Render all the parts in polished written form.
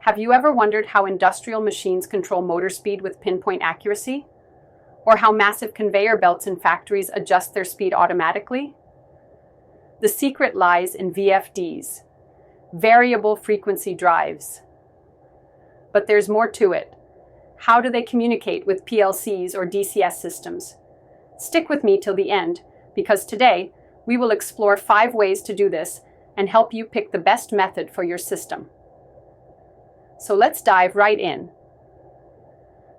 Have you ever wondered how industrial machines control motor speed with pinpoint accuracy? Or how massive conveyor belts in factories adjust their speed automatically? The secret lies in VFDs, variable frequency drives. But there's more to it. How do they communicate with PLCs or DCS systems? Stick with me till the end, because today we will explore 5 ways to do this and help you pick the best method for your system. So let's dive right in.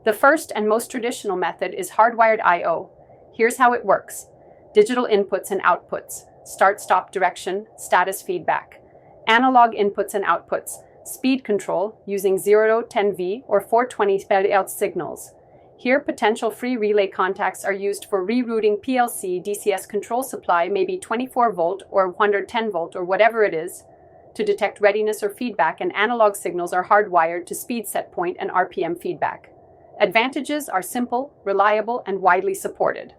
The first and most traditional method is hardwired I/O. Here's how it works. Digital inputs and outputs, start-stop direction, status feedback. Analog inputs and outputs, speed control using 0 to 10V or 420 Hz signals. Here, potential free relay contacts are used for rerouting PLC DCS control supply, maybe 24 volt or 110 volt or whatever it is, to detect readiness or feedback, and analog signals are hardwired to speed set point and RPM feedback. Advantages are simple, reliable, and widely supported.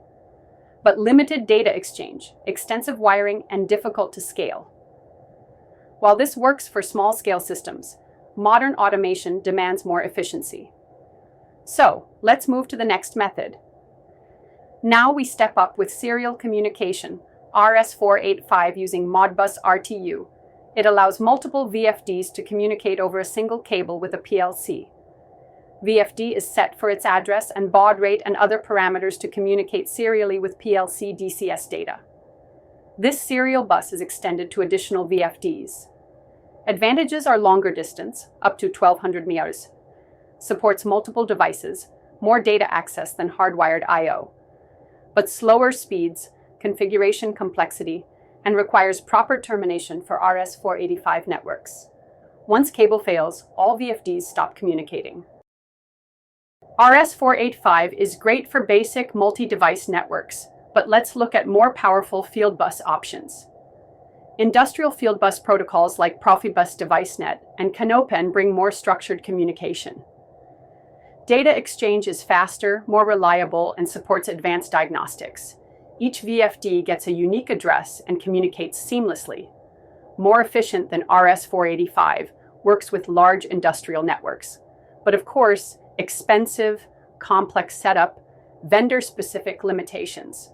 But limited data exchange, extensive wiring, and difficult to scale. While this works for small-scale systems, modern automation demands more efficiency. So, let's move to the next method. Now we step up with serial communication, RS485 using Modbus RTU. It allows multiple VFDs to communicate over a single cable with a PLC. VFD is set for its address and baud rate and other parameters to communicate serially with PLC DCS data. This serial bus is extended to additional VFDs. Advantages are longer distance, up to 1200 meters, supports multiple devices, more data access than hardwired I/O, but slower speeds, configuration complexity, and requires proper termination for RS485 networks. Once cable fails, all VFDs stop communicating. RS485 is great for basic multi-device networks, but let's look at more powerful Fieldbus options. Industrial Fieldbus protocols like Profibus DeviceNet and Canopen bring more structured communication. Data exchange is faster, more reliable, and supports advanced diagnostics. Each VFD gets a unique address and communicates seamlessly. More efficient than RS485, works with large industrial networks. But of course, expensive, complex setup, vendor-specific limitations.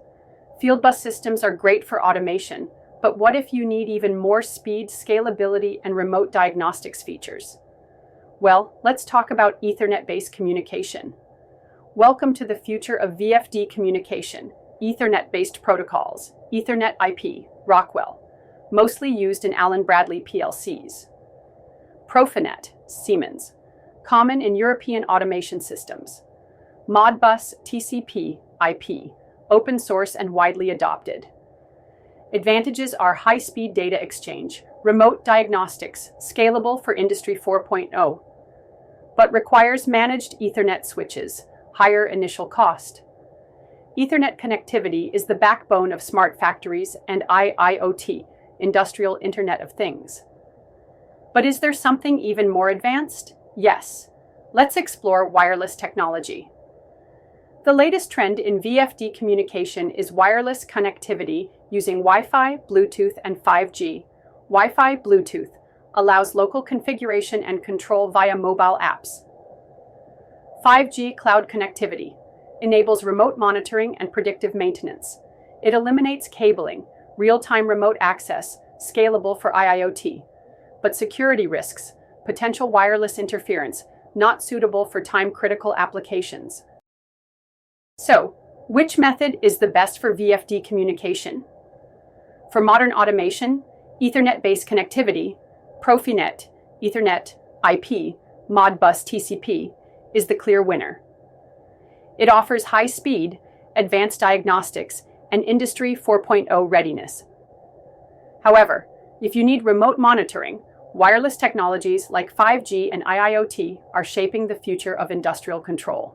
Fieldbus systems are great for automation, but what if you need even more speed, scalability, and remote diagnostics features? Well, let's talk about Ethernet-based communication. Welcome to the future of VFD communication, Ethernet-based protocols, Ethernet IP, Rockwell, mostly used in Allen Bradley PLCs. PROFINET, Siemens, common in European automation systems. Modbus TCP IP, open source and widely adopted. Advantages are high-speed data exchange, remote diagnostics, scalable for Industry 4.0, but requires managed Ethernet switches, higher initial cost. Ethernet connectivity is the backbone of smart factories and IIoT, Industrial Internet of Things. But is there something even more advanced? Yes. Let's explore wireless technology. The latest trend in VFD communication is wireless connectivity using Wi-Fi, Bluetooth, and 5G. Wi-Fi Bluetooth allows local configuration and control via mobile apps. 5G cloud connectivity enables remote monitoring and predictive maintenance. It eliminates cabling, real-time remote access, scalable for IIoT. But security risks, potential wireless interference, not suitable for time-critical applications. So, which method is the best for VFD communication? For modern automation, Ethernet-based connectivity, PROFINET, Ethernet IP, Modbus TCP, is the clear winner. It offers high speed, advanced diagnostics, and Industry 4.0 readiness. However, if you need remote monitoring, wireless technologies like 5G and IIoT are shaping the future of industrial control.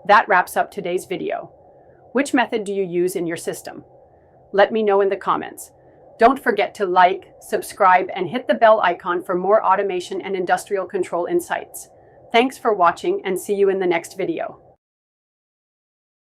That wraps up today's video. Which method do you use in your system? Let me know in the comments. Don't forget to like, subscribe, and hit the bell icon for more automation and industrial control insights. Thanks for watching, and see you in the next video.